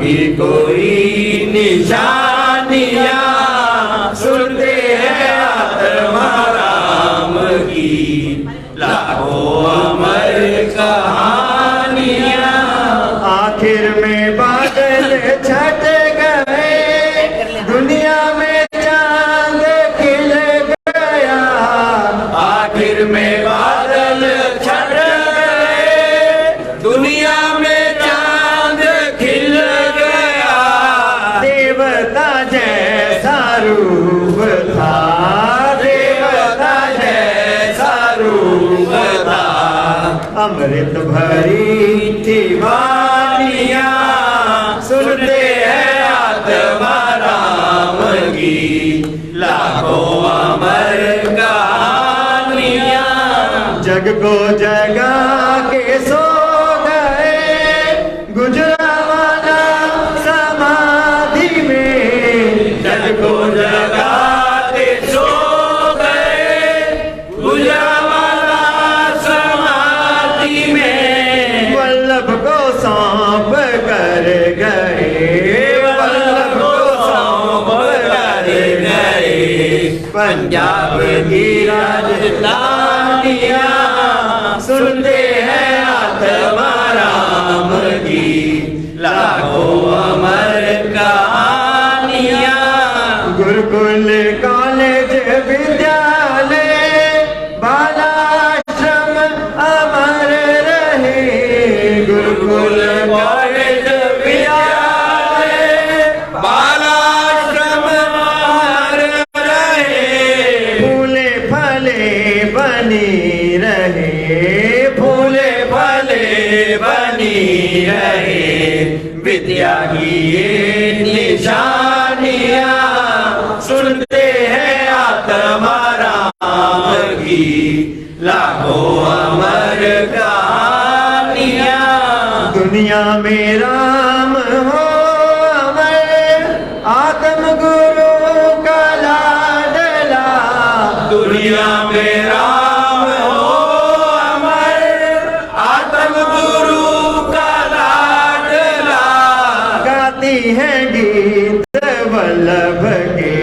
की कोई निशानियां सुनते हैं आत्मा राम की लाखों अमर कहानियां। आखिर में बादल छट गए, दुनिया में चांद खिल गया। आखिर में बादल छट गए, दुनिया में चांद खिल गया। देवता जैसा रूप था, देवता जैसा रूप था। अमृत भरी थी वानियां सुनते हैं आत्मा राम की लाखों अमर कहानियां। जग को जगा के सो गए, गुजरावाला समाधि में। जग को जगा के सो गए, गुजरावाला समाधि में। वल्लभ को सौंप कर गए, वल्लभ को सौंप कर गए। पंजाब की राजधानियां सुनते हैं आत्मा राम की लाखों अमर कहानियां। गुरुकुल कॉलेज विद्यालय बालाश्रम अमर रहे। गुरुकुल कॉलेज विद्यालय बालाश्रम अमर रहे। फूले फले बनी रहे, फूले फले बनी रहे। विद्या की ये निशानियां सुनते हैं आत्मा राम की लाखों अमर कहानियां। दुनिया में राम हो अमर, आत्म गुरु का लाडला। दुनिया में राम हो अमर, आत्म गुरु का लाडला। गाती है गीत वल्लभ के,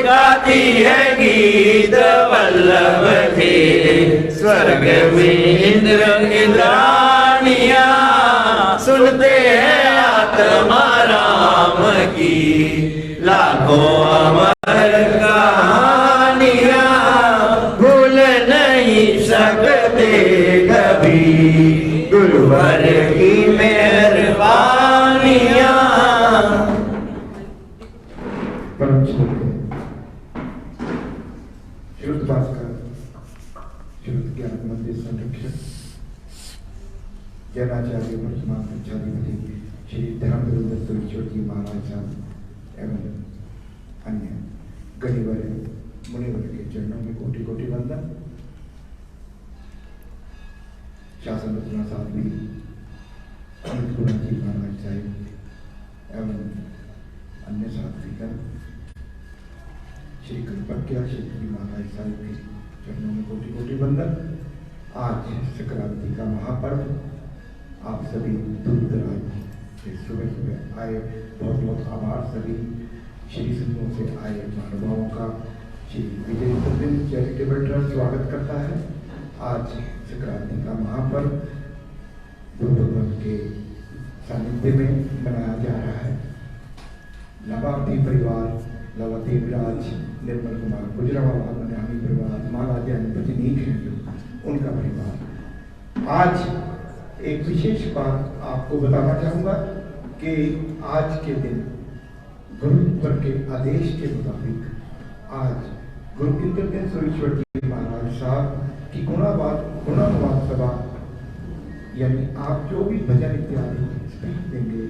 गाती है गीत वल्लभ के। स्वर्ग में इंद्र इंद्रानियां सुनते हैं आत्मा राम की लाखों अमर कहानियां। भूल नहीं सकते कभी गुरुवर की मेहरबानियां। परम शुद्ध भास्कर, शुद्ध ज्ञान मंदिर संरक्षक, जैनाचार्य वर्तमान पक्षाधिपति श्री धर्मवीर सुरेश्वर जी महाराज साहब एवं अन्य गणिवर मुनिवर के चरणों में कोटि कोटि वंदन। शासन रत्ना साहब भी अमित गुणा जी महाराज साहब एवं अन्य साथीगण, श्री कल्पज्ञा श्री महाराज साहब के चरणों में कोटि कोटि वंदन। आज संक्रांति का महापर्व, आप सभी दूर दराज से सुबह सुबह आए, बहुत बहुत आभार सभी श्री संघों से आए महानुभावों का। श्री विजय दिन चैरिटेबल ट्रस्ट स्वागत करता है। आज संक्रांति का महापर्व गुरु भगवान के सानिध्य में मनाया जा रहा है। नवाब्दी परिवार, लाला देवराज, निर्मल कुमार गुजरावाला, मनामी परिवार, महाराजा पत्नीक हैं जो उनका परिवार। आज एक विशेष बात आपको बताना चाहूँगा कि आज के दिन गुरुवर के आदेश के मुताबिक आज गुरु इंद्रदेव सुरेश्वर जी महाराज साहब की गुणानुवाद सभा, यानी आप जो भी भजन इत्यादि स्पीच देंगे,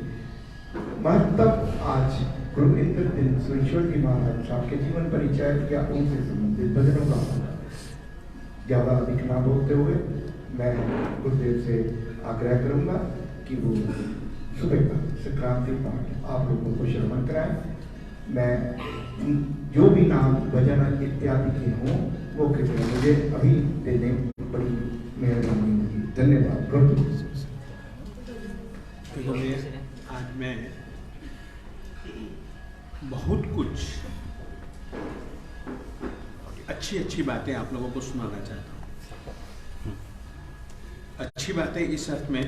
महत्व आज गुरु इंद्रदेव सुरेश्वर जी महाराज साहब के जीवन परिचय या उनसे संबंधित भजनों का होगा। ज्यादा अधिक ना बोलते हुए मैं गुरुदेव से आग्रह करूंगा कि वो सुबह का संक्रांति पाठ आप लोगों को श्रवण कराएं। मैं जो भी नाम भजन इत्यादि के हों वो कृपया मुझे अभी देने, बड़ी मेहरबानी होगी। धन्यवाद। आज मैं बातें आप लोगों को सुनाना चाहता हूँ। अच्छी बातें इस अर्थ में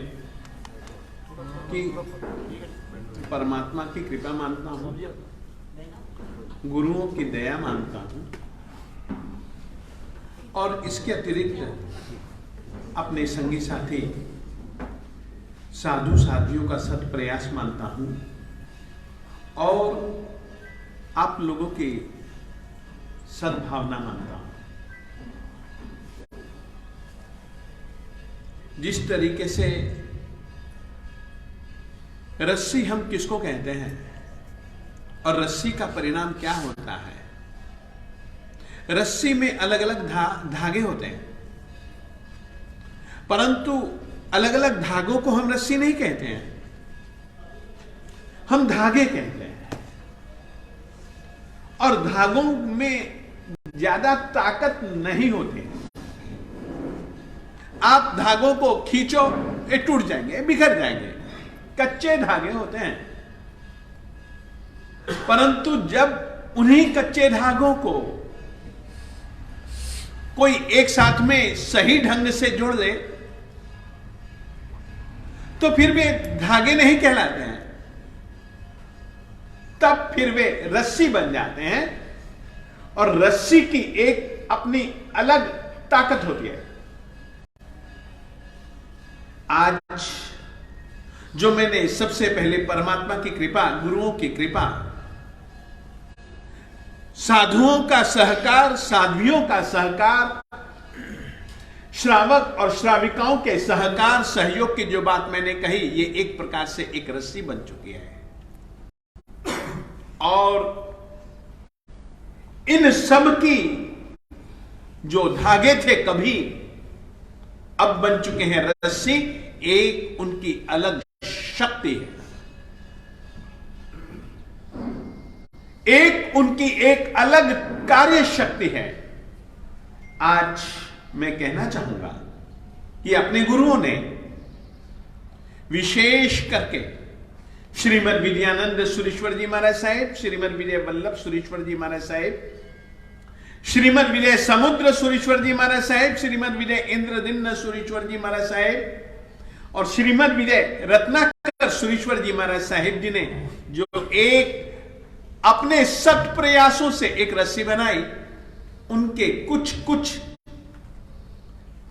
कि परमात्मा की कृपा मानता हूँ, गुरुओं की दया मानता हूँ, और इसके अतिरिक्त अपने संगी साथी साधु साधियों का सत प्रयास मानता हूँ, और आप लोगों की सद्भावना मानता हूँ। जिस तरीके से रस्सी हम किसको कहते हैं और रस्सी का परिणाम क्या होता है, रस्सी में अलग अलग धागे होते हैं, परंतु अलग अलग धागों को हम रस्सी नहीं कहते हैं, हम धागे कहते हैं। और धागों में ज्यादा ताकत नहीं होती है। आप धागों को खींचो, ये टूट जाएंगे, बिखर जाएंगे, कच्चे धागे होते हैं। परंतु जब उन्हीं कच्चे धागों को कोई एक साथ में सही ढंग से जोड़ दे तो फिर वे धागे नहीं कहलाते हैं, तब फिर वे रस्सी बन जाते हैं। और रस्सी की एक अपनी अलग ताकत होती है। आज जो मैंने सबसे पहले परमात्मा की कृपा, गुरुओं की कृपा, साधुओं का सहकार, साध्वियों का सहकार, श्रावक और श्राविकाओं के सहकार सहयोग की जो बात मैंने कही, ये एक प्रकार से एक रस्सी बन चुकी है। और इन सब की जो धागे थे कभी, अब बन चुके हैं रस्सी। एक उनकी अलग शक्ति है, एक उनकी एक अलग कार्य शक्ति है। आज मैं कहना चाहूंगा कि अपने गुरुओं ने विशेष करके श्रीमद विद्यानंद सुरेश्वर जी महाराज साहेब, श्रीमद विजय वल्लभ सुरेश्वर जी महाराज साहेब, श्रीमद विजय समुद्र सुरेश्वर जी महाराज साहेब, श्रीमद विजय इंद्रदिन्न सुरेश्वर जी महाराज साहेब और श्रीमद विजय रत्नाकर सुरेश्वर जी महाराज साहेब जी ने जो एक अपने सत प्रयासों से एक रस्सी बनाई, उनके कुछ कुछ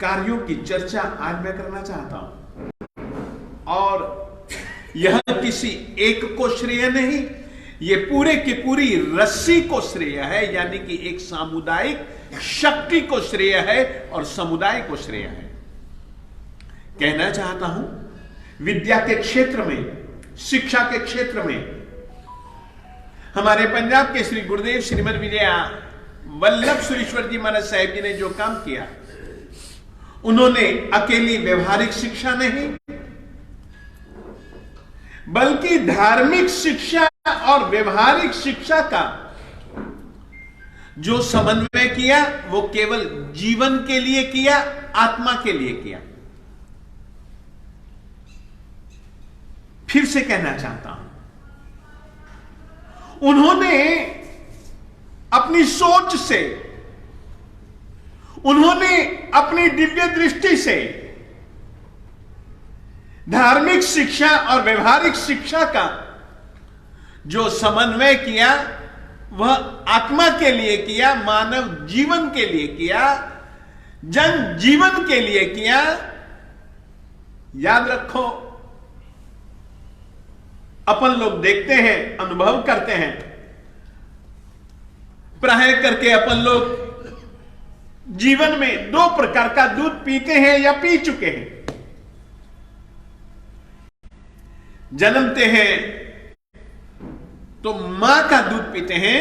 कार्यों की चर्चा आज मैं करना चाहता हूं। और यह किसी एक को श्रेय नहीं, ये पूरे की पूरी रस्सी को श्रेय है, यानी कि एक सामुदायिक शक्ति को श्रेय है और समुदाय को श्रेय है। कहना चाहता हूं, विद्या के क्षेत्र में, शिक्षा के क्षेत्र में हमारे पंजाब के श्री गुरुदेव श्रीमद विजय वल्लभ सुरेश्वर जी महाराज साहेब जी ने जो काम किया, उन्होंने अकेली व्यवहारिक शिक्षा नहीं बल्कि धार्मिक शिक्षा और व्यवहारिक शिक्षा का जो समन्वय किया, वो केवल जीवन के लिए किया, आत्मा के लिए किया। फिर से कहना चाहता हूं, उन्होंने अपनी सोच से, उन्होंने अपनी दिव्य दृष्टि से धार्मिक शिक्षा और व्यवहारिक शिक्षा का जो समन्वय किया, वह आत्मा के लिए किया, मानव जीवन के लिए किया, जन जीवन के लिए किया। याद रखो, अपन लोग देखते हैं, अनुभव करते हैं, प्राय करके अपन लोग जीवन में दो प्रकार का दूध पीते हैं या पी चुके हैं। जन्मते हैं तो मां का दूध पीते हैं।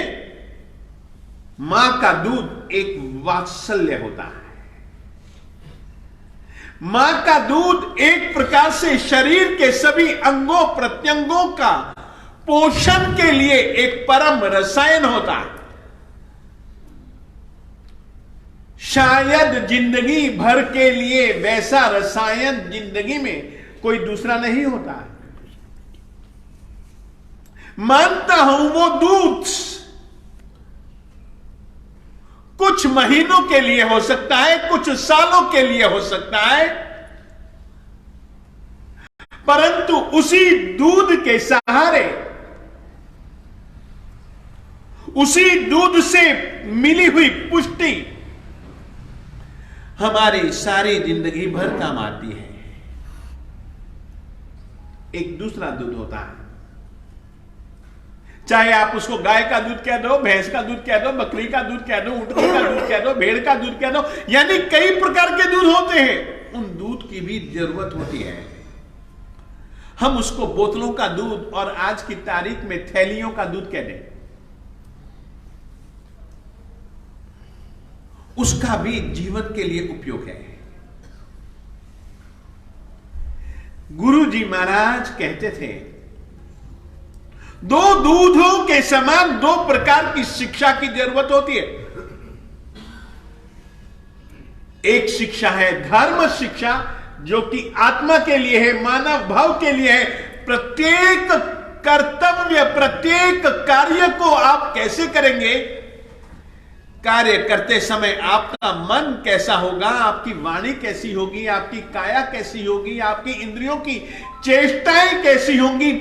मां का दूध एक वात्सल्य होता है। मां का दूध एक प्रकार से शरीर के सभी अंगों प्रत्यंगों का पोषण के लिए एक परम रसायन होता है। शायद जिंदगी भर के लिए वैसा रसायन जिंदगी में कोई दूसरा नहीं होता है। मानता हूं वो दूध कुछ महीनों के लिए हो सकता है, कुछ सालों के लिए हो सकता है, परंतु उसी दूध के सहारे, उसी दूध से मिली हुई पुष्टि हमारी सारी जिंदगी भर काम आती है। एक दूसरा दूध होता है, चाहे आप उसको गाय का दूध कह दो, भैंस का दूध कह दो, बकरी का दूध कह दो, ऊँटनी का दूध कह दो, भेड़ का दूध कह दो, यानी कई प्रकार के दूध होते हैं। उन दूध की भी जरूरत होती है। हम उसको बोतलों का दूध और आज की तारीख में थैलियों का दूध कह दें, उसका भी जीवन के लिए उपयोग है। गुरु जी महाराज कहते थे, दो दूधों के समान दो प्रकार की शिक्षा की जरूरत होती है। एक शिक्षा है धर्म शिक्षा, जो कि आत्मा के लिए है, मानव भाव के लिए है। प्रत्येक कर्तव्य, प्रत्येक कार्य को आप कैसे करेंगे, कार्य करते समय आपका मन कैसा होगा, आपकी वाणी कैसी होगी, आपकी काया कैसी होगी, आपकी इंद्रियों की चेष्टाएं कैसी होंगी,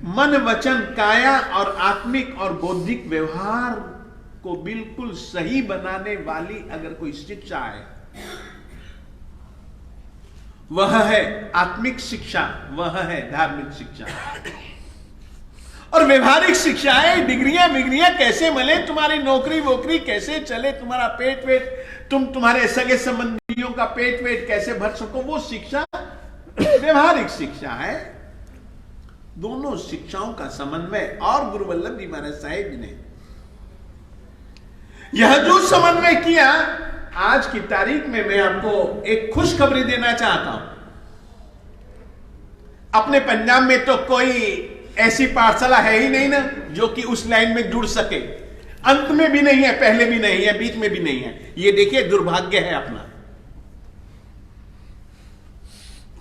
मन वचन काया और आत्मिक और बौद्धिक व्यवहार को बिल्कुल सही बनाने वाली अगर कोई शिक्षा है, वह है आत्मिक शिक्षा, वह है धार्मिक शिक्षा। और व्यवहारिक शिक्षा है डिग्रियां विग्रियां कैसे मिले, तुम्हारी नौकरी वोकरी कैसे चले, तुम्हारा पेट वेट, तुम्हारे सगे संबंधियों का पेट वेट कैसे भर सको, वो शिक्षा व्यवहारिक शिक्षा है। दोनों शिक्षाओं का समन्वय, और गुरु वल्लभ जी महाराज साहेब जी ने यह जो समन्वय किया, आज की तारीख में मैं आपको एक खुशखबरी देना चाहता हूं। अपने पंजाब में तो कोई ऐसी पाठशाला है ही नहीं ना जो कि उस लाइन में जुड़ सके। अंत में भी नहीं है, पहले भी नहीं है, बीच में भी नहीं है। ये देखिए दुर्भाग्य है अपना।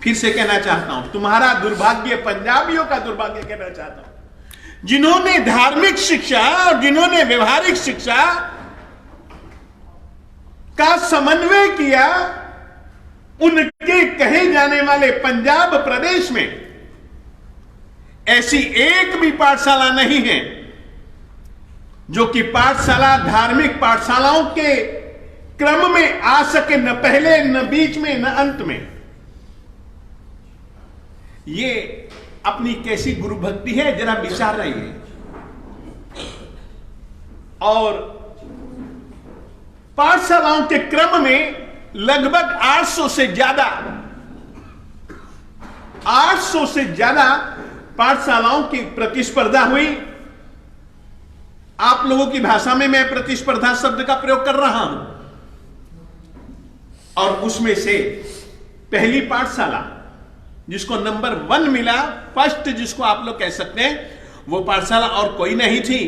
फिर से कहना चाहता हूं, तुम्हारा दुर्भाग्य, पंजाबियों का दुर्भाग्य कहना चाहता हूं, जिन्होंने धार्मिक शिक्षा और जिन्होंने व्यवहारिक शिक्षा का समन्वय किया, उनके कहे जाने वाले पंजाब प्रदेश में ऐसी एक भी पाठशाला नहीं है जो कि पाठशाला धार्मिक पाठशालाओं के क्रम में आ सके, न पहले न बीच में न अंत में। ये अपनी कैसी गुरु भक्ति है, जरा विचार रहिए। और पाठशालाओं के क्रम में लगभग 800 से ज्यादा पाठशालाओं की प्रतिस्पर्धा हुई। आप लोगों की भाषा में मैं प्रतिस्पर्धा शब्द का प्रयोग कर रहा हूं। और उसमें से पहली पाठशाला जिसको नंबर 1 मिला, फर्स्ट जिसको आप लोग कह सकते हैं, वो पाठशाला और कोई नहीं थी,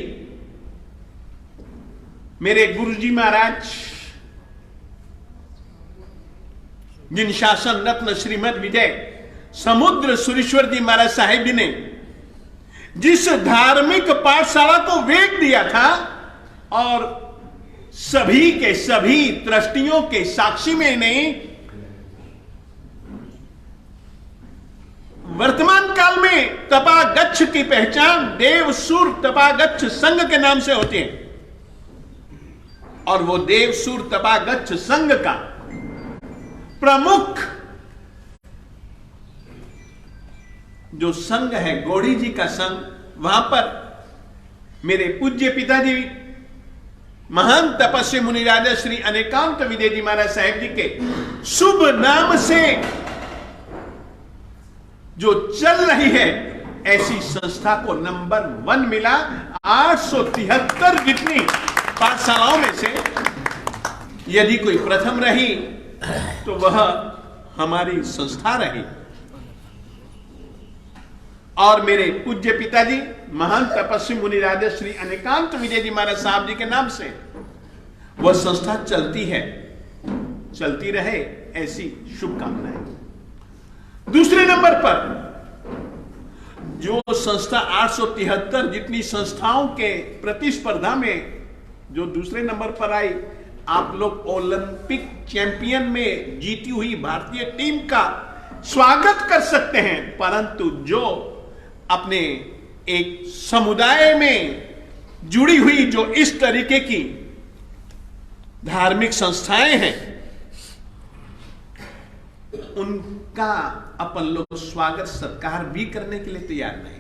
मेरे गुरुजी महाराज, जिन शासन रत्न श्रीमद विजय समुद्र सुरेश्वर जी महाराज साहेब जी ने जिस धार्मिक पाठशाला को वेग दिया था, और सभी के सभी ट्रस्टियों के साक्षी में नहीं, वर्तमान काल में तपागच्छ की पहचान देवसुर तपागच्छ संघ के नाम से होती है। और वो देवसुर तपागच्छ संघ का प्रमुख जो संघ है, गौड़ी जी का संघ, वहां पर मेरे पूज्य पिताजी महान तपस्वी मुनिराजा श्री अनेकांत विजय जी महाराज साहेब जी के शुभ नाम से जो चल रही है, ऐसी संस्था को नंबर 1 मिला। 873 जितनी पाठशालाओं में से यदि कोई प्रथम रही तो वह हमारी संस्था रही। और मेरे पूज्य पिताजी महान तपस्वी मुनिराजा श्री अनेकांत विजय जी महाराज साहब जी के नाम से वह संस्था चलती है, चलती रहे, ऐसी शुभकामनाएं। दूसरे नंबर पर जो संस्था 873 जितनी संस्थाओं के प्रतिस्पर्धा में जो दूसरे नंबर पर आई, आप लोग ओलंपिक चैंपियन में जीती हुई भारतीय टीम का स्वागत कर सकते हैं, परंतु जो अपने एक समुदाय में जुड़ी हुई जो इस तरीके की धार्मिक संस्थाएं हैं, उनका अपन लोग स्वागत सत्कार भी करने के लिए तैयार नहीं है।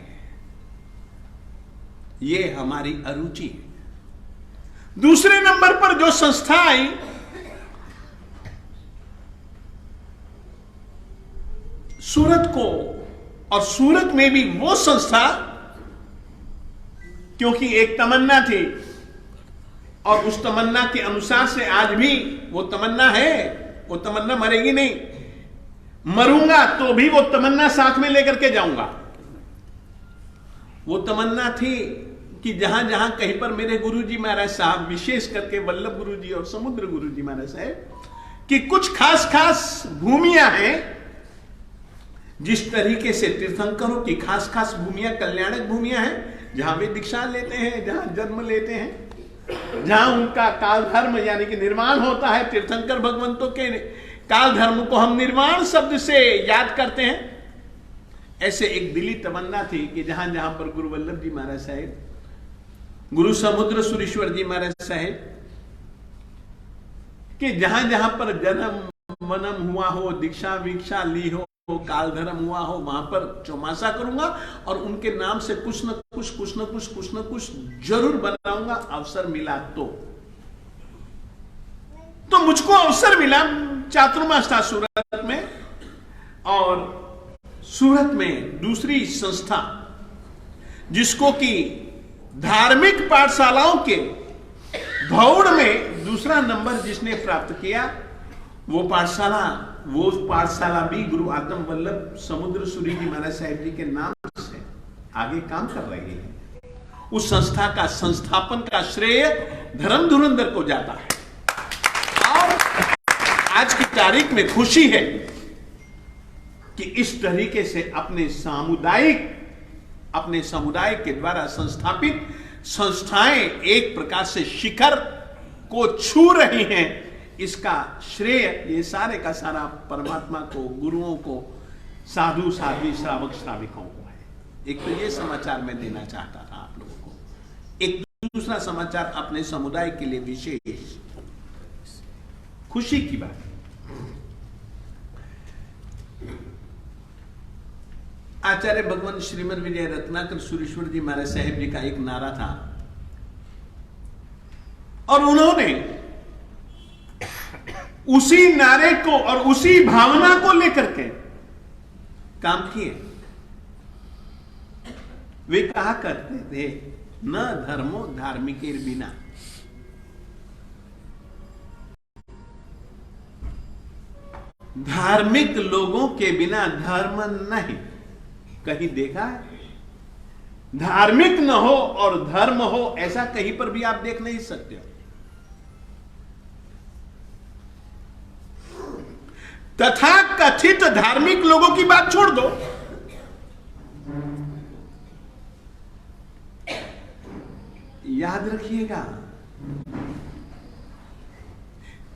ये हमारी अरुचि है। दूसरे नंबर पर जो संस्था आई, सूरत को, और सूरत में भी वो संस्था, क्योंकि एक तमन्ना थी और उस तमन्ना के अनुसार से आज भी वो तमन्ना है, वो तमन्ना मरेगी नहीं। मरूंगा तो भी वो तमन्ना साथ में लेकर के जाऊंगा। वो तमन्ना थी कि जहां जहां कहीं पर मेरे गुरुजी महाराज साहब, विशेष करके वल्लभ गुरुजी और समुद्र गुरुजी महाराज साहब, कि कुछ खास खास भूमियां हैं, जिस तरीके से तीर्थंकरों की खास खास भूमियां कल्याणक भूमियां हैं, जहां वे दीक्षा लेते हैं, जहां जन्म लेते हैं, जहां उनका काल धर्म यानी कि निर्माण होता है। तीर्थंकर भगवंतों के काल धर्म को हम निर्माण शब्द से याद करते हैं। ऐसे एक दिली तमन्ना थी कि जहां जहां पर गुरु वल्लभ जी महाराज साहेब, गुरु समुद्र सुरेश्वर जी महाराज साहेब, कि जहां जहां पर जन्म मनम हुआ हो, दीक्षा वीक्षा ली हो, काल धर्म हुआ हो, वहां पर चौमासा करूंगा और उनके नाम से कुछ न कुछ जरूर बनाऊंगा, अवसर मिला तो मुझको अवसर मिला। चातुर्मास था सूरत में, और सूरत में दूसरी संस्था जिसको कि धार्मिक पाठशालाओं के दौड़ में दूसरा नंबर जिसने प्राप्त किया, वो पाठशाला भी गुरु आत्म वल्लभ समुद्र सूरी जी महाराज साहिब जी के नाम से आगे काम कर रही है। उस संस्था का संस्थापन का श्रेय धर्म धुरंधर को जाता है। और आज की तारीख में खुशी है कि इस तरीके से अपने समुदाय के द्वारा संस्थापित संस्थाएं एक प्रकार से शिखर को छू रही हैं। इसका श्रेय ये सारे का सारा परमात्मा को, गुरुओं को, साधु साध्वी श्रावक श्राविकों को है। एक तो ये समाचार मैं देना चाहता था आप लोगों को। एक दूसरा समाचार अपने समुदाय के लिए विशेष खुशी की बात। आचार्य भगवान श्रीमद विजय रत्नाकर सुरेश्वर जी महाराज साहेब जी का एक नारा था, और उन्होंने उसी नारे को और उसी भावना को लेकर के काम किए। वे कहा करते थे, न धर्मो धार्मिकेर बिना। धार्मिक लोगों के बिना धर्म नहीं। कहीं देखा है? धार्मिक न हो और धर्म हो, ऐसा कहीं पर भी आप देख नहीं सकते हो। तथा कथित धार्मिक लोगों की बात छोड़ दो, याद रखिएगा,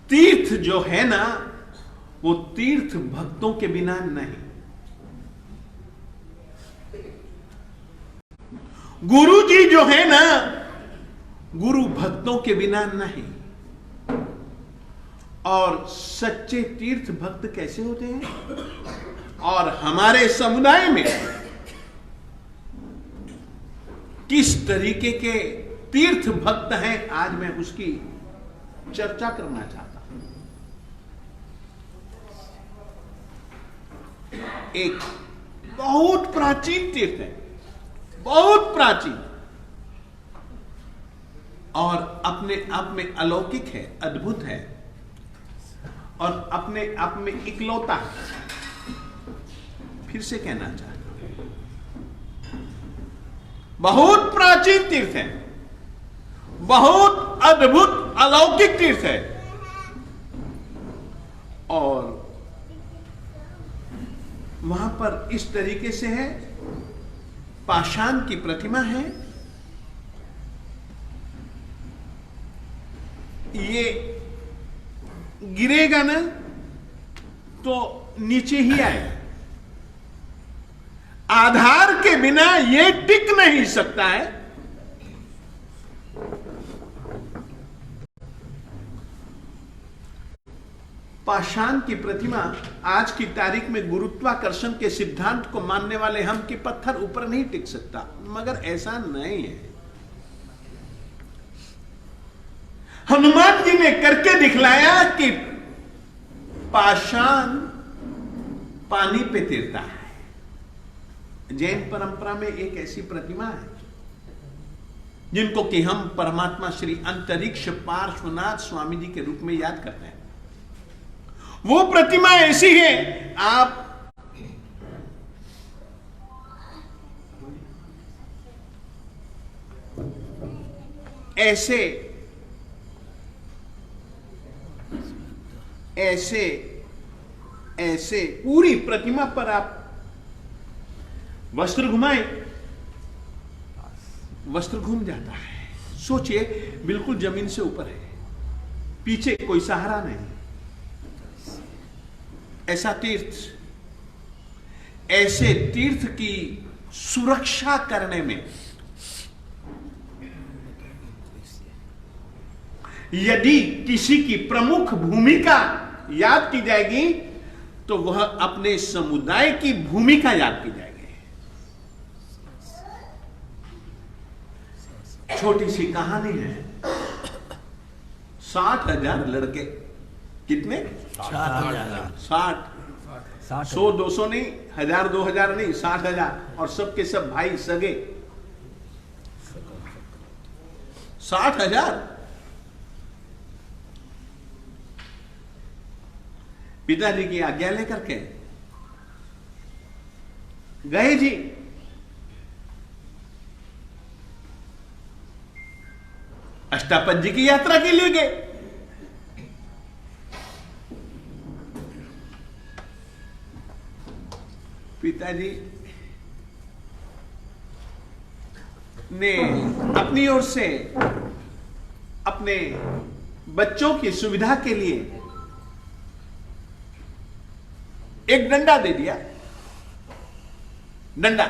तीर्थ जो है ना, वो तीर्थ भक्तों के बिना नहीं। गुरु जी जो है ना, गुरु भक्तों के बिना नहीं। और सच्चे तीर्थ भक्त कैसे होते हैं, और हमारे समुदाय में किस तरीके के तीर्थ भक्त हैं, आज मैं उसकी चर्चा करना चाहता हूं। एक बहुत प्राचीन तीर्थ है, बहुत प्राचीन, और अपने आप में अलौकिक है, अद्भुत है, और अपने आप में इकलौता है। फिर से कहना चाहता हूं, बहुत प्राचीन तीर्थ है, बहुत अद्भुत अलौकिक तीर्थ है, और वहां पर इस तरीके से है, पाषाण की प्रतिमा है। ये गिरेगा ना तो नीचे ही आएगा। आधार के बिना ये टिक नहीं सकता है। पाषाण की प्रतिमा आज की तारीख में गुरुत्वाकर्षण के सिद्धांत को मानने वाले हम कि पत्थर ऊपर नहीं टिक सकता, मगर ऐसा नहीं है। हनुमान जी ने करके दिखलाया कि पाषाण पानी पे तैरता है। जैन परंपरा में एक ऐसी प्रतिमा है जिनको कि हम परमात्मा श्री अंतरिक्ष पार्श्वनाथ स्वामी जी के रूप में याद करते हैं। वो प्रतिमा ऐसी है, आप ऐसे ऐसे ऐसे पूरी प्रतिमा पर आप वस्त्र घुमाए, वस्त्र घूम जाता है। सोचिए, बिल्कुल जमीन से ऊपर है, पीछे कोई सहारा नहीं। ऐसा तीर्थ, ऐसे तीर्थ की सुरक्षा करने में यदि किसी की प्रमुख भूमिका याद की जाएगी तो वह अपने समुदाय की भूमिका याद की जाएगी। छोटी सी कहानी है। 60,000 लड़के, कितने? 60, 100 200 नहीं, 1000 2000 नहीं, 60,000, और सबके सब भाई सगे। 60,000। पिताजी की आज्ञा लेकर के गए जी। अष्टापद की यात्रा के लिए गए। पिताजी ने अपनी ओर से अपने बच्चों की सुविधा के लिए एक डंडा दे दिया, डंडा,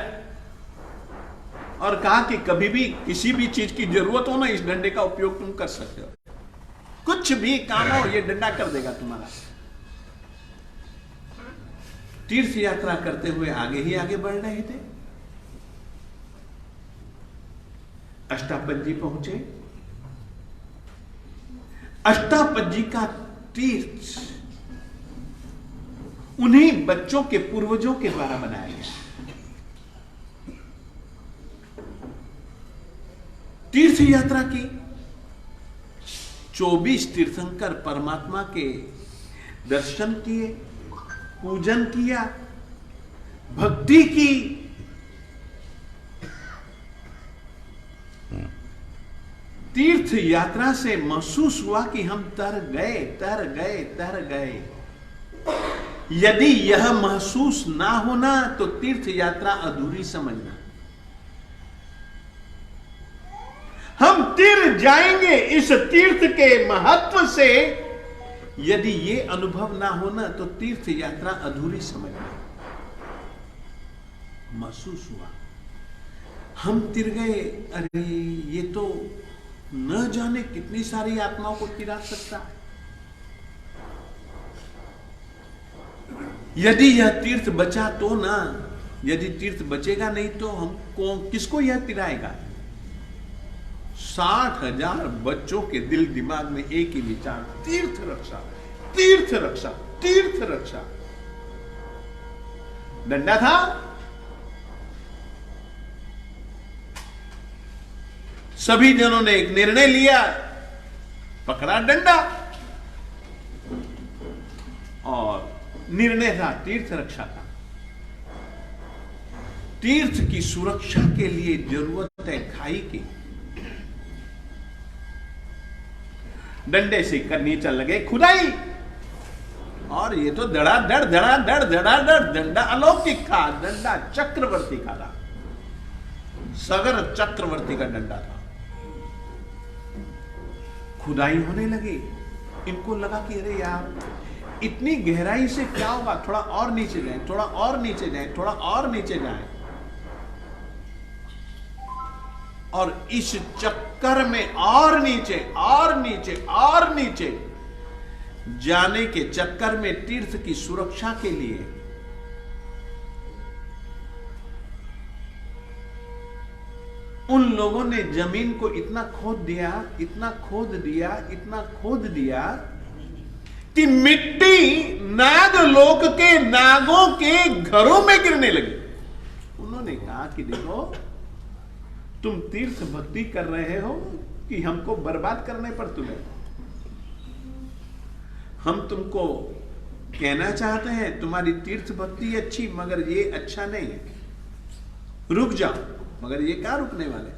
और कहा कि कभी भी किसी भी चीज की जरूरत हो ना, इस डंडे का उपयोग तुम कर सकते हो। कुछ भी काम हो, ये डंडा कर देगा तुम्हारा। तीर्थ यात्रा करते हुए आगे ही आगे बढ़ रहे थे। अष्टापद पहुंचे। अष्टापद का तीर्थ उन्हीं बच्चों के पूर्वजों के द्वारा बनाया गया। तीर्थ यात्रा की 24 तीर्थंकर परमात्मा के दर्शन किए, पूजन किया, भक्ति की। तीर्थ यात्रा से महसूस हुआ कि हम तर गए, तर गए, तर गए। यदि यह महसूस ना होना तो तीर्थ यात्रा अधूरी समझना। हम तीर्थ जाएंगे इस तीर्थ के महत्व से, यदि ये अनुभव ना होना तो तीर्थ यात्रा अधूरी समझना। महसूस हुआ, हम तिर गए। अरे ये तो न जाने कितनी सारी आत्माओं को तिरा सकता है। यदि यह तीर्थ बचा तो ना, यदि तीर्थ बचेगा नहीं तो हमको किसको यह तिराएगा। 60,000 बच्चों के दिल दिमाग में एक ही विचार, तीर्थ रक्षा, तीर्थ रक्षा, तीर्थ रक्षा। डंडा था, सभी जनों ने एक निर्णय लिया, पकड़ा डंडा, और निर्णय था तीर्थ रक्षा का। तीर्थ की सुरक्षा के लिए जरूरत है खाई की। डंडे से करनी चल लगे खुदाई, और ये तो धड़ाधड़ धड़ाधड़ धड़ाधड़ डंडा अलौकिक था। डंडा चक्रवर्ती का था, सगर चक्रवर्ती का डंडा था। खुदाई होने लगी, इनको लगा कि अरे यार इतनी गहराई से क्या होगा, थोड़ा और नीचे जाए, थोड़ा और नीचे जाए, थोड़ा और नीचे जाए। और इस चक्कर में और नीचे और नीचे और नीचे जाने के चक्कर में तीर्थ की सुरक्षा के लिए उन लोगों ने जमीन को इतना खोद दिया, इतना खोद दिया, इतना खोद दिया कि मिट्टी नागलोक के नागों के घरों में गिरने लगी। उन्होंने कहा कि देखो तुम तीर्थ भक्ति कर रहे हो कि हमको बर्बाद करने पर तुम्हें। हम तुमको कहना चाहते हैं तुम्हारी तीर्थ भक्ति अच्छी, मगर ये अच्छा नहीं है, रुक जाओ। मगर ये कहां रुकने वाले,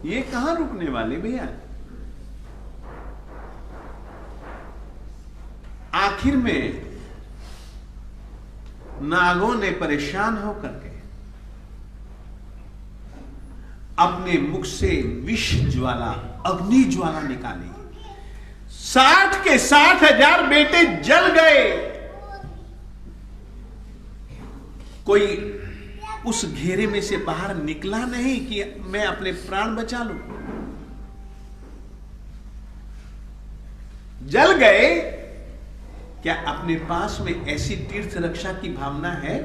ये कहां रुकने वाले भैया। आखिर में नागों ने परेशान होकर के अपने मुख से विष ज्वाला, अग्नि ज्वाला निकाली। 60 के 60,000 बेटे जल गए। कोई उस घेरे में से बाहर निकला नहीं कि मैं अपने प्राण बचा लूं। जल गए। क्या अपने पास में ऐसी तीर्थ रक्षा की भावना है?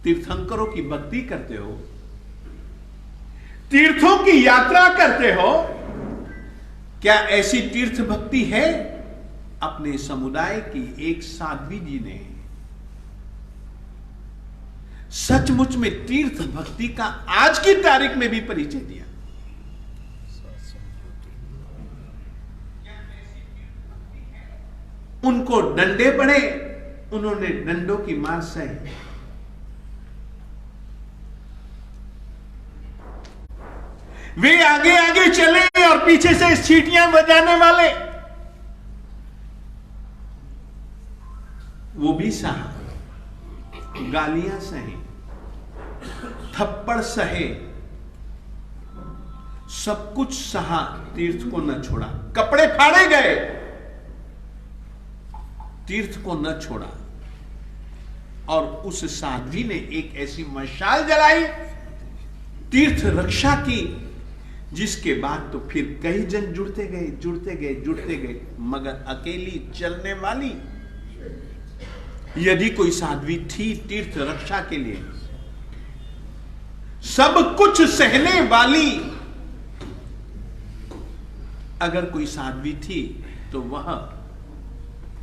तीर्थंकरों की भक्ति करते हो, तीर्थों की यात्रा करते हो, क्या ऐसी तीर्थ भक्ति है? अपने समुदाय की एक साध्वी जी ने सचमुच में तीर्थ भक्ति का आज की तारीख में भी परिचय दिया। उनको डंडे पड़े, उन्होंने डंडों की मार सही। वे आगे आगे चले और पीछे से सीटियां बजाने वाले वो भी सहा, गालियां सही, थप्पड़ सहे, सब कुछ सहा, तीर्थ को न छोड़ा। कपड़े फाड़े गए, तीर्थ को न छोड़ा। और उस साध्वी ने एक ऐसी मशाल जलाई, तीर्थ रक्षा की, जिसके बाद तो फिर कई जन जुड़ते गए, जुड़ते गए, जुड़ते गए। मगर अकेली चलने वाली यदि कोई साध्वी थी तीर्थ रक्षा के लिए, सब कुछ सहने वाली अगर कोई साध्वी थी तो वह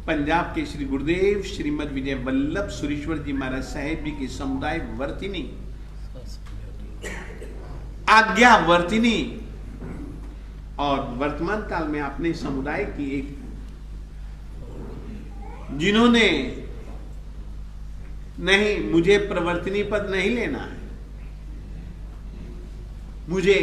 पंजाब के श्री गुरुदेव श्रीमद विजय वल्लभ सुरेश्वर जी महाराज साहेब जी की समुदाय वर्तिनी, आज्ञा वर्तिनी, और वर्तमान काल में अपने समुदाय की एक, जिन्होंने नहीं, मुझे प्रवर्तनी पद नहीं लेना है, मुझे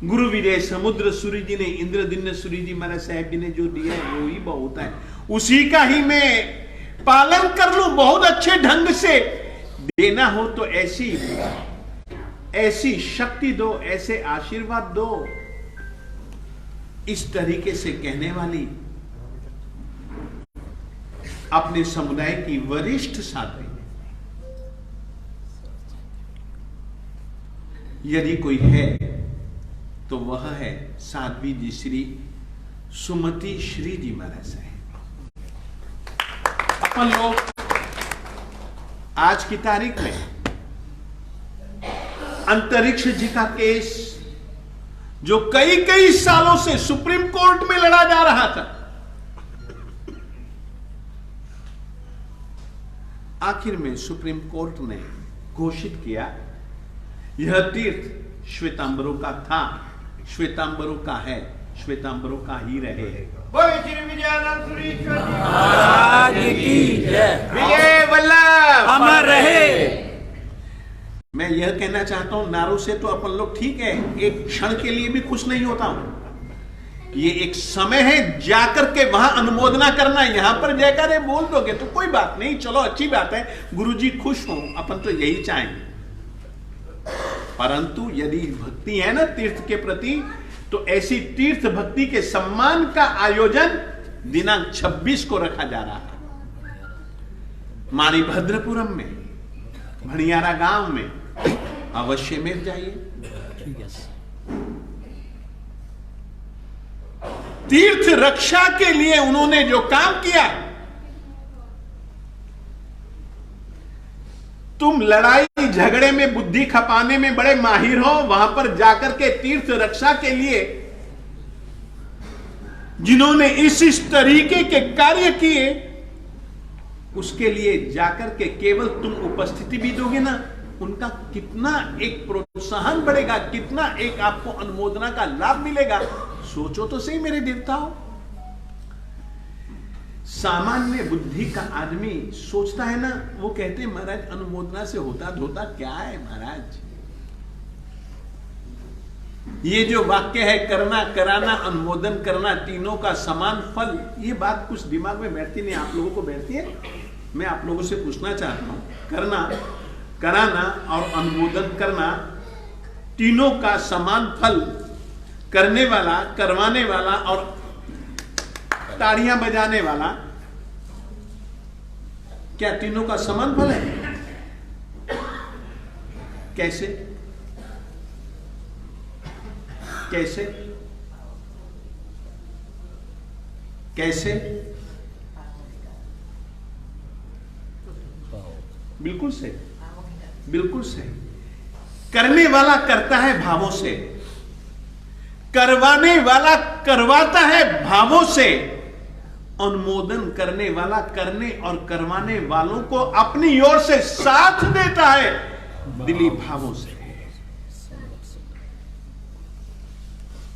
गुरु विजय समुद्र सूरी जी ने, इंद्रदिन्य सूरी जी महाराज साहेब जी ने जो दिया है वो ही बहुत है, उसी का ही मैं पालन कर लूं बहुत अच्छे ढंग से। देना हो तो ऐसी शक्ति दो, ऐसे आशीर्वाद दो, इस तरीके से कहने वाली अपने समुदाय की वरिष्ठ साध्वी, यदि कोई है तो वह है साध्वी जी श्री सुमति श्री जी महाराज साहब। अपन लोग आज की तारीख में अंतरिक्ष जी का केस जो कई कई सालों से सुप्रीम कोर्ट में लड़ा जा रहा था, आखिर में सुप्रीम कोर्ट ने घोषित किया यह तीर्थ श्वेतांबरों का था, श्वेतांबरों का है, श्वेतांबरों का ही रहे। विजय वल्लभ अमर रहे। मैं यह कहना चाहता हूं, नारों से तो अपन लोग ठीक है, एक क्षण के लिए भी खुश नहीं होता हूं। ये एक समय है जाकर के वहां अनुमोदना करना। यहां पर जयकारे बोल दोगे तो कोई बात नहीं, चलो अच्छी बात है, गुरुजी खुश हो, अपन तो यही चाहेंगे। परंतु यदि भक्ति है ना तीर्थ के प्रति, तो ऐसी तीर्थ भक्ति के सम्मान का आयोजन दिनांक 26 को रखा जा रहा है माणिभद्रपुरम में, भणियारा गांव में। अवश्य में जाइए। तीर्थ रक्षा के लिए उन्होंने जो काम किया, तुम लड़ाई झगड़े में बुद्धि खपाने में बड़े माहिर हो, वहां पर जाकर के तीर्थ रक्षा के लिए जिन्होंने इस तरीके के कार्य किए, उसके लिए जाकर के केवल तुम उपस्थिति भी दोगे ना, उनका कितना एक प्रोत्साहन बढ़ेगा, कितना एक आपको अनुमोदना का लाभ मिलेगा। सोचो तो सही मेरे देवताओं। सामान्य बुद्धि का आदमी सोचता है ना, वो कहते हैं महाराज अनुमोदना से होता धोता क्या है महाराज। ये जो वाक्य है करना, कराना, अनुमोदन करना, तीनों का समान फल, ये बात कुछ दिमाग में बैठती नहीं। आप लोगों को बैठती है? मैं आप लोगों से पूछना चाहता हूं, करना, कराना और अनुमोदन करना, तीनों का समान फल, करने वाला, करवाने वाला और ताड़ियां बजाने वाला, क्या तीनों का समान फल है? कैसे कैसे कैसे? बिल्कुल सही, बिल्कुल सही। करने वाला करता है भावों से, करवाने वाला करवाता है भावों से, अनुमोदन करने वाला करने और करवाने वालों को अपनी ओर से साथ देता है दिली भावों से।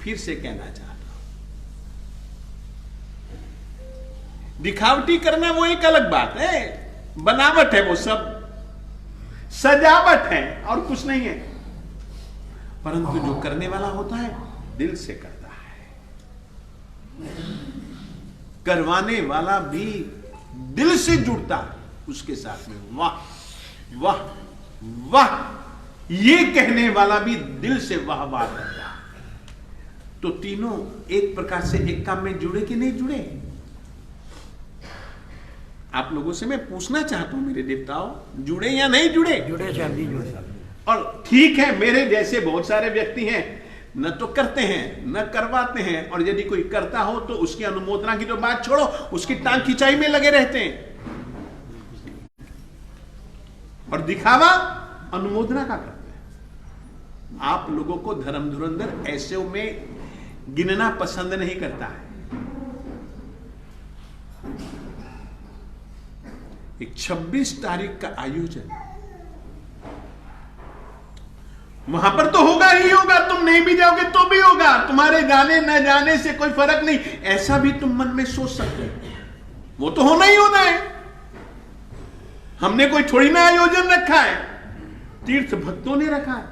फिर से कहना चाहता हूं, दिखावटी करना वो एक अलग बात है, बनावट है, वो सब सजावट है और कुछ नहीं है। परंतु जो करने वाला होता है दिल से करता है, करवाने वाला भी दिल से जुड़ता है उसके साथ में। वाह वाह वाह, ये कहने वाला भी दिल से वाह वाह करता है। तो तीनों एक प्रकार से एक काम में जुड़े कि नहीं जुड़े? आप लोगों से मैं पूछना चाहता हूं मेरे देवताओं, जुड़े या नहीं जुड़े? जुड़े शादी जुड़े। और ठीक है, मेरे जैसे बहुत सारे व्यक्ति हैं, न तो करते हैं न करवाते हैं, और यदि कोई करता हो तो उसकी अनुमोदना की तो बात छोड़ो, उसकी टांग खिंचाई में लगे रहते हैं और दिखावा अनुमोदना का करते हैं। आप लोगों को धर्म धुरंधर ऐसे में गिनना पसंद नहीं करता है। एक 26 तारीख का आयोजन वहां पर तो होगा ही होगा, तुम नहीं भी जाओगे तो भी होगा, तुम्हारे जाने न जाने से कोई फर्क नहीं, ऐसा भी तुम मन में सोच सकते हो। वो तो होना ही होना है, हमने कोई थोड़ी ना आयोजन रखा है, तीर्थ भक्तों ने रखा है।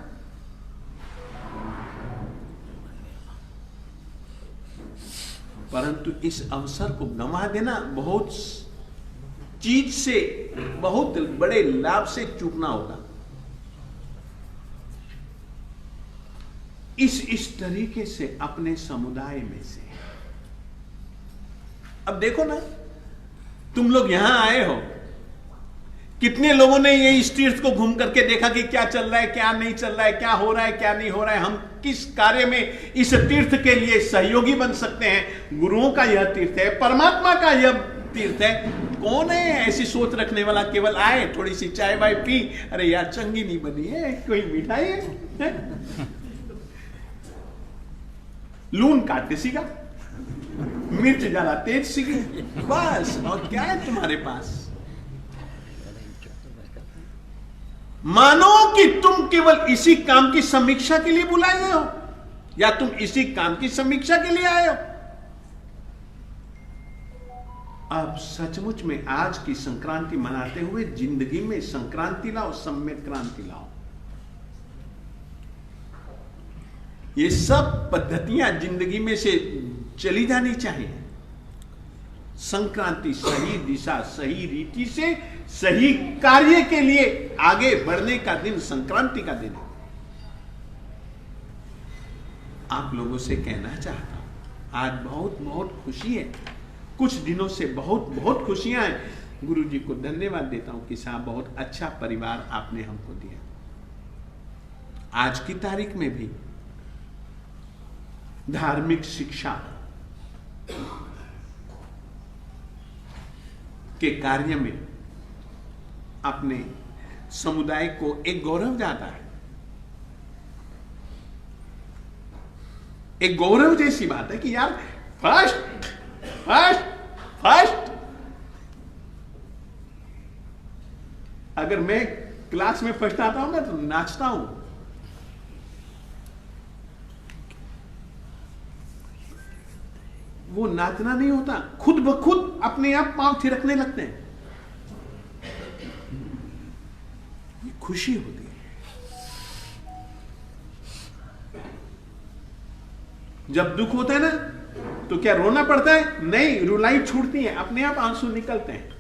परंतु इस अवसर को गंवा देना, बहुत चीज से, बहुत बड़े लाभ से चूकना होगा। इस तरीके से अपने समुदाय में से, अब देखो ना, तुम लोग यहां आए हो, कितने लोगों ने ये इस तीर्थ को घूम करके देखा कि क्या चल रहा है, क्या नहीं चल रहा है, क्या हो रहा है, क्या नहीं हो रहा है, हम किस कार्य में इस तीर्थ के लिए सहयोगी बन सकते हैं। गुरुओं का यह तीर्थ है, परमात्मा का यह तीर्थ है। कौन है ऐसी सोच रखने वाला, केवल आए, थोड़ी सी चाय वाय पी, अरे यार चंगी नहीं बनी है, कोई मिठाई है? लून काटते सीखा, मिर्च ज्यादा तेज सीखी, बस। और क्या है तुम्हारे पास? मानो कि तुम केवल इसी काम की समीक्षा के लिए बुलाए गए हो, या तुम इसी काम की समीक्षा के लिए आए हो। अब सचमुच में आज की संक्रांति मनाते हुए जिंदगी में संक्रांति लाओ, सम्यक क्रांति लाओ। ये सब पद्धतियां जिंदगी में से चली जानी चाहिए। संक्रांति सही दिशा, सही रीति से, सही कार्य के लिए आगे बढ़ने का दिन संक्रांति का दिन है। आप लोगों से कहना चाहता हूं, आज बहुत बहुत खुशी है, कुछ दिनों से बहुत बहुत खुशियां हैं। गुरु जी को धन्यवाद देता हूं कि साहब बहुत अच्छा परिवार आपने हमको दिया। आज की तारीख में भी धार्मिक शिक्षा के कार्य में अपने समुदाय को एक गौरव जाता है, एक गौरव जैसी बात है कि यार फर्स्ट फर्स्ट फर्स्ट। अगर मैं क्लास में फर्स्ट आता हूं ना तो नाचता हूं। वो नाचना नहीं होता, खुद ब खुद अपने आप पांव थिरकने लगते हैं, ये खुशी होती है। जब दुख होता है ना तो क्या रोना पड़ता है? नहीं, रुलाई छूटती है, अपने आप आंसू निकलते हैं।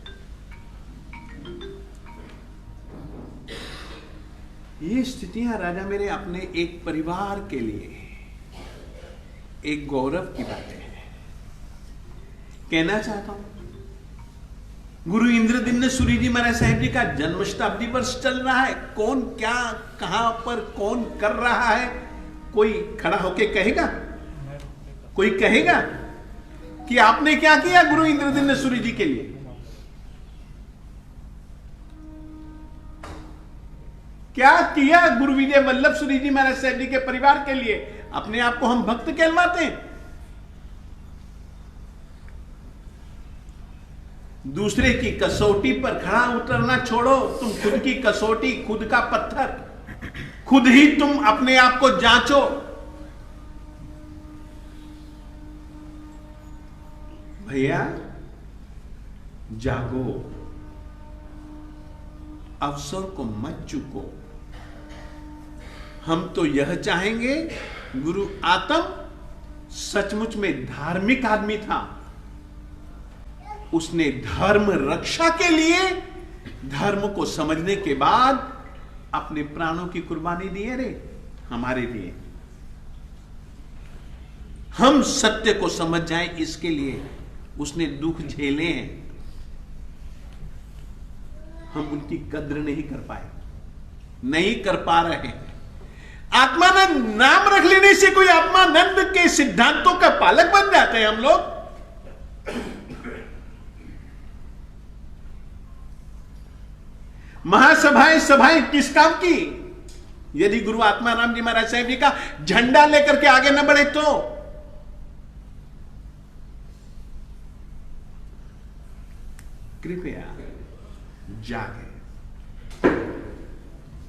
ये स्थितियां राजा मेरे अपने एक परिवार के लिए एक गौरव की बातें हैं। कहना चाहता हूं गुरु इंद्रदिम्न सूरी जी महाराज साहिब जी का जन्म शताब्दी वर्ष चल रहा है। कौन क्या कहां पर कौन कर रहा है, कोई खड़ा होके कहेगा? कोई कहेगा कि आपने क्या किया गुरु इंद्रदिम्न सूरी जी के लिए? क्या किया गुरु विजय वल्लभ सूरी जी महाराज साहिब जी के परिवार के लिए? अपने आप को हम भक्त कहलवाते हैं। दूसरे की कसौटी पर खड़ा उतरना छोड़ो, तुम खुद की कसौटी, खुद का पत्थर, खुद ही तुम अपने आप को जांचो। भैया जागो, अवसर को मत चूको। हम तो यह चाहेंगे, गुरु आतम सचमुच में धार्मिक आदमी था। उसने धर्म रक्षा के लिए, धर्म को समझने के बाद अपने प्राणों की कुर्बानी दी है रे हमारे लिए। हम सत्य को समझ जाएं, इसके लिए उसने दुख झेले हैं। हम उनकी कद्र नहीं कर पाए, नहीं कर पा रहे हैं। आत्मानंद नाम रख लेने से कोई आत्मानंद के सिद्धांतों का पालक बन जाते हैं हम लोग। महासभाएं सभाएं किस काम की? यदि गुरु आत्माराम जी महाराज साहिब जी का झंडा लेकर के आगे न बढ़े तो। कृपया जागे,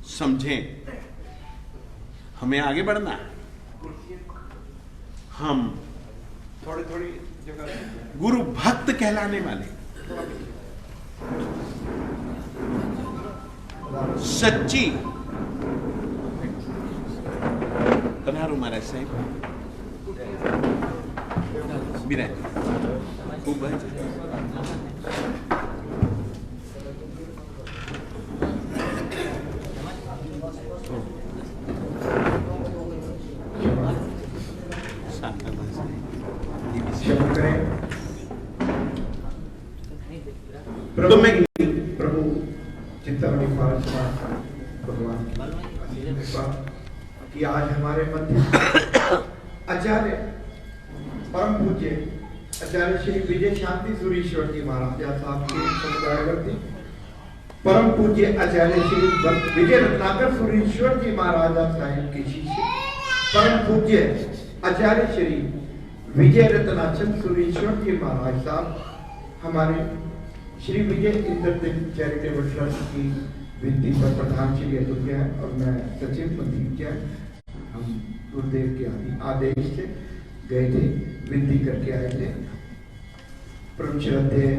समझें, हमें आगे बढ़ना है। हम थोड़ी थोड़ी जगह गुरु भक्त कहलाने वाले, सच्ची पधारो महाराज साहब, विराज खूब तो मैं प्रभु चिंतामणि भगवान कि आज हमारे मध्य आचार्य परम पूज्य आचार्य श्री विजय शांति सुरीश्वर जी महाराज साहब के समुदायवर्ती, परम पूज्य आचार्य श्री विजय रत्नाकर सुरीश्वर जी महाराज साहिब के शिष्य, परम पूज्य आचार्य श्री विजय रत्नाचंद सुरीश्वर जी महाराज साहब हमारे श्री विजय इंद्रदिम्न चैरिटेबल ट्रस्ट की विनती पर प्रधान श्री अतुल्य और मैं सचिव मंदिर हम गुरुदेव के आदेश से गए थे, विनती करके आए थे। परम श्रद्धेय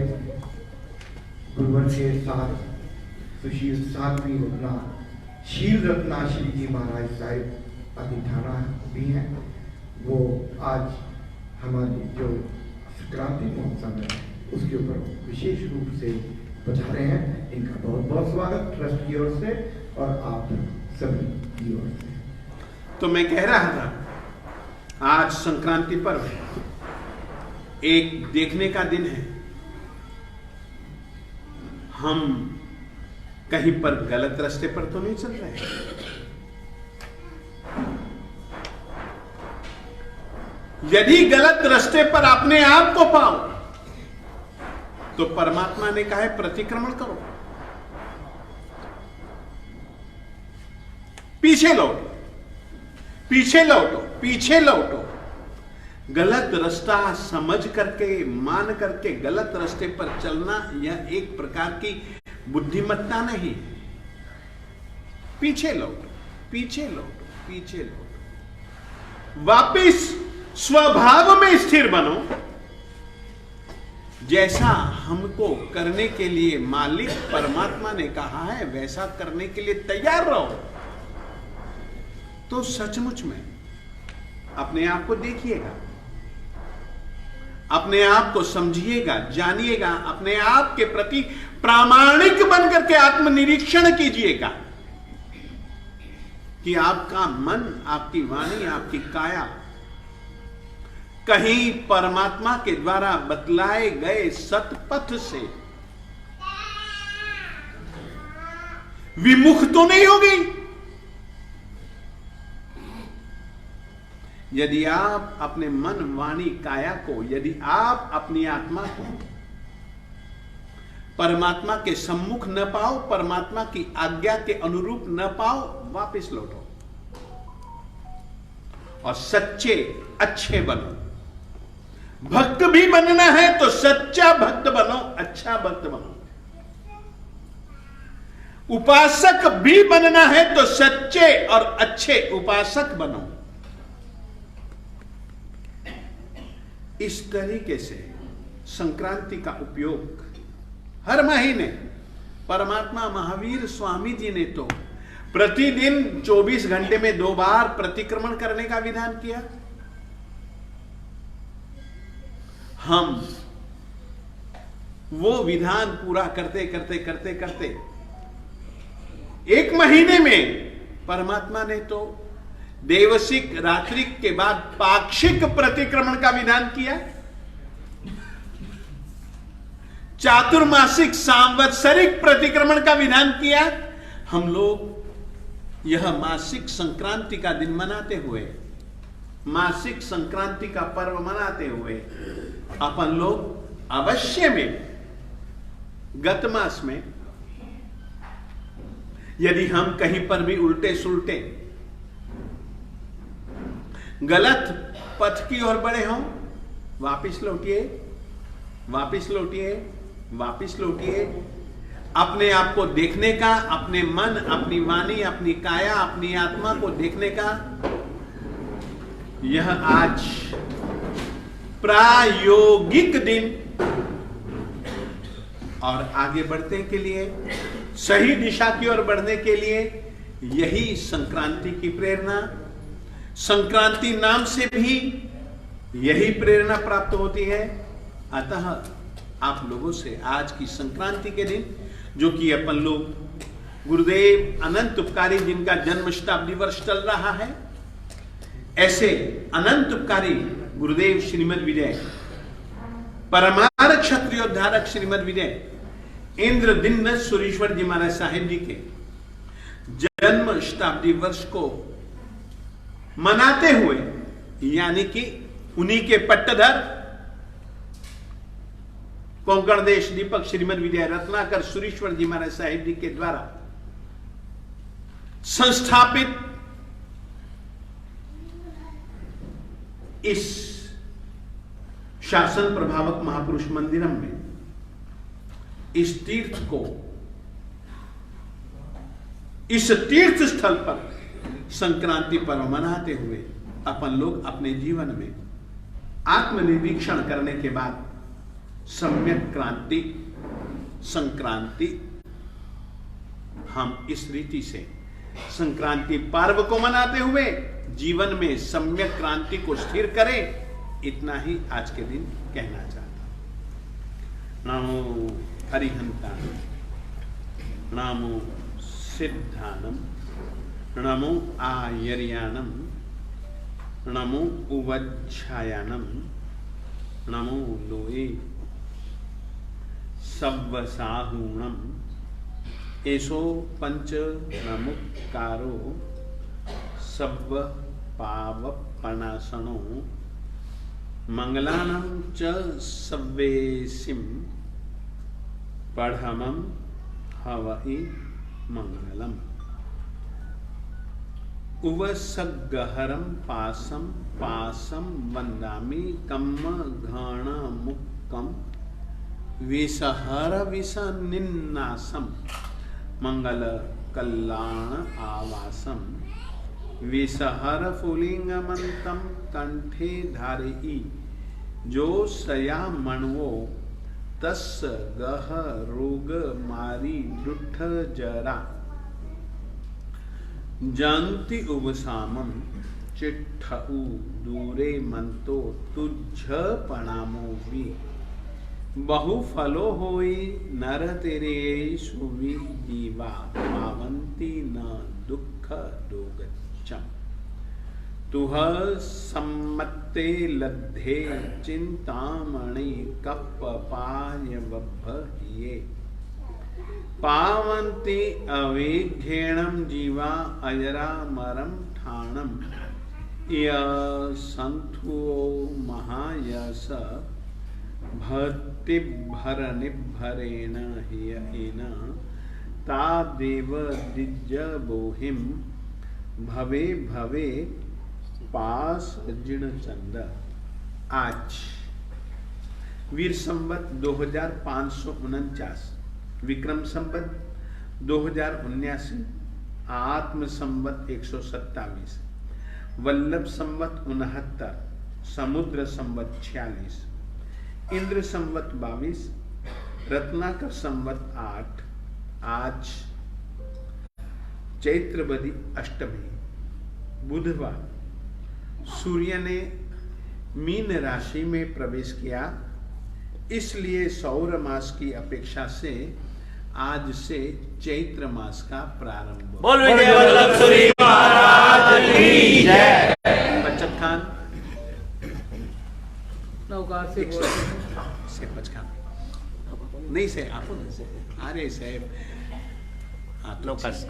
गुरुवर के साथ सुशील साध्वी रत्ना शील रत्ना श्री जी महाराज साहिब अधिठाना भी हैं। वो आज हमारी जो संक्रांति महोत्सव है उसके ऊपर विशेष रूप से पधारे हैं। इनका बहुत बहुत स्वागत ट्रस्ट की ओर से और आप सभी की ओर से। तो मैं कह रहा था आज संक्रांति पर्व है, एक देखने का दिन है। हम कहीं पर गलत रास्ते पर तो नहीं चल रहे हैं। यदि गलत रास्ते पर अपने आप को पाओ तो परमात्मा ने कहा है प्रतिक्रमण करो, पीछे लौटो, पीछे लौटो, पीछे लौटो। गलत रास्ता समझ करके, मान करके गलत रास्ते पर चलना यह एक प्रकार की बुद्धिमत्ता नहीं। पीछे लौटो, पीछे लौटो, पीछे लौटो, वापिस स्वभाव में स्थिर बनो। जैसा हमको करने के लिए मालिक परमात्मा ने कहा है वैसा करने के लिए तैयार रहो, तो सचमुच में अपने आप को देखिएगा, अपने आप को समझिएगा, जानिएगा, अपने आप के प्रति प्रामाणिक बनकर के आत्मनिरीक्षण कीजिएगा कि आपका मन, आपकी वाणी, आपकी काया कहीं परमात्मा के द्वारा बतलाए गए सतपथ से विमुख तो नहीं होगी। यदि आप अपने मन, वाणी, काया को, यदि आप अपनी आत्मा को परमात्मा के सम्मुख न पाओ, परमात्मा की आज्ञा के अनुरूप न पाओ, वापस लौटो और सच्चे अच्छे बनो। भक्त भी बनना है तो सच्चा भक्त बनो, अच्छा भक्त बनो। उपासक भी बनना है तो सच्चे और अच्छे उपासक बनो। इस तरीके से संक्रांति का उपयोग हर महीने परमात्मा महावीर स्वामी जी ने तो प्रतिदिन 24 घंटे में 2 बार प्रतिक्रमण करने का विधान किया। हम वो विधान पूरा करते करते करते करते एक महीने में परमात्मा ने तो देवसिक रात्रि के बाद पाक्षिक प्रतिक्रमण का विधान किया, चातुर्मासिक सांवत्सरिक प्रतिक्रमण का विधान किया। हम लोग यह मासिक संक्रांति का दिन मनाते हुए, मासिक संक्रांति का पर्व मनाते हुए अपन लोग अवश्य में गत मास में यदि हम कहीं पर भी उल्टे सुलटे गलत पथ की ओर बढ़े हों, वापिस लौटिए, वापिस लौटिए, वापिस लौटिए। अपने आप को देखने का, अपने मन, अपनी वाणी, अपनी काया, अपनी आत्मा को देखने का यह आज प्रायोगिक दिन और आगे बढ़ने के लिए, सही दिशा की ओर बढ़ने के लिए यही संक्रांति की प्रेरणा। संक्रांति नाम से भी यही प्रेरणा प्राप्त होती है। अतः आप लोगों से आज की संक्रांति के दिन, जो कि अपन लोग गुरुदेव अनंत उपकारी जिनका जन्म शताब्दी वर्ष चल रहा है, ऐसे अनंत उपकारी गुरुदेव श्रीमद विजय परमार क्षत्रियोद्धारक श्रीमद विजय इंद्रदिन्न सुरेश्वर जी महाराज साहेब जी के जन्म शताब्दी वर्ष को मनाते हुए, यानी कि उन्हीं के पट्टधर कोंकण देश दीपक श्रीमद विजय रत्नाकर सुरेश्वर जी महाराज साहेब जी के द्वारा संस्थापित इस शासन प्रभावक महापुरुष मंदिरम में इस तीर्थ को, इस तीर्थ स्थल पर संक्रांति पर्व मनाते हुए अपन लोग अपने जीवन में आत्मनिरीक्षण करने के बाद सम्यक क्रांति संक्रांति, हम इस रीति से संक्रांति पर्व को मनाते हुए जीवन में सम्यक क्रांति को स्थिर करें, इतना ही आज के दिन कहना चाहता हूं। नमो हरिहंतानम, नमो सिद्धानम, नमो आयर्यानम, नमो उवच्छायानम, नमो लोए सव्वसाहूणम, एषो पंच नमुकारो सव्व पावपनाशनो, मंगलानां च सव्वेसिम पढ़मं हवहि मंगलम। उवसगहरम पासम पासम वंदामि कम्म घाण मुक्कम, विसहर विसनिन्नासम मंगल कल्याण आवासम, विसहर फुलिंगमंतम कंठे धारयि, जो सया मणवो तस् गह रोग मारी दुठ जरा, जानति उवसामम चिट्ठउ दूरे मंतो तुझ प्रणामो भी, बहु फलो होई नर तेरे सुवि जीवा, पावंती न दुख दोगच्छम, तुह सम्मत्ते लद्धे चिंतामणि कप पाय बभ्ये, पावंती अवेघ्येणम जीवा अजरा मरम ठाणम, य संथुओ महायस भक्तिभर निभरेण हियेन, तादेव दिज्ज बोहिम भवे भवे पास जिण चंद। आज वीर संवत 2549, विक्रम संवत 2079, आत्म संवत 127, वल्लभ संवत 69, समुद्र संवत 46, इंद्र संवत 22, रत्नाकर संवत 8। आज चैत्रवदी अष्टमी बुधवार, सूर्य ने मीन राशि में प्रवेश किया, इसलिए सौर मास की अपेक्षा से आज से चैत्र मास का प्रारंभ। बोल विजय वल्लभ सूरी महाराज की जय। बचत खान नौकार से बचत खान नहीं से आप अरे साहेब नौकार से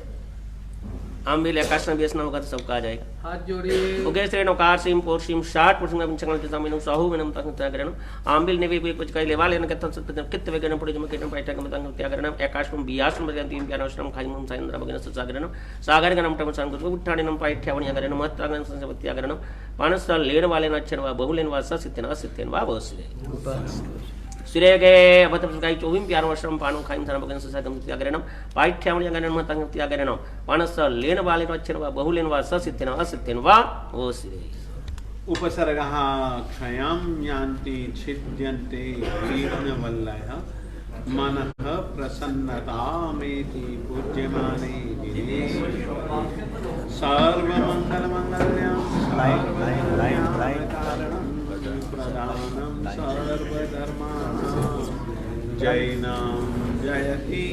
आंबिल आकाश में बेसना होगा तो सबका आ जाएगा। हाथ जोड़िए। ओके श्रेण नौकार सिम पोर सिम 60% में चंगल जसा में साहू में नम तक त्यागरण आंबिल ने भी कुछ कई लेवा लेने कथन सत्य कित वेगन पुड़े जम केटन पाइटा के मतंग त्यागरण आकाश में 82 में तीन प्यारा श्रम खाई में साइंद्र भगन सागरण सागर गणम टम संग उठाणे नम पाइठ्यावण यागरण महत्तागण संसव त्यागरण पानस लेन वाले नक्षण वा बहुलेन वा ससित्यन असित्यन वा बसले सिरे गए अब तब गाई 24 प्यार वर्षम पानो खाइम धर्म भगन ससागम त्यागरणम पाठ्यावण यागरण महत्तागण त्यागरणम पानस लेन वाले नक्षण वा बहुलेन वा ससित्यन असित्यन वा बसले। उपसर्गः क्षयं यान्ति छिद्यन्ते कीर्णवल्लयः, मनः प्रसन्नतामेति पूज्यमाने गिरे, सर्वमङ्गलमङ्गल्यं प्रदानं सर्वधर्माणां जैनां जयति।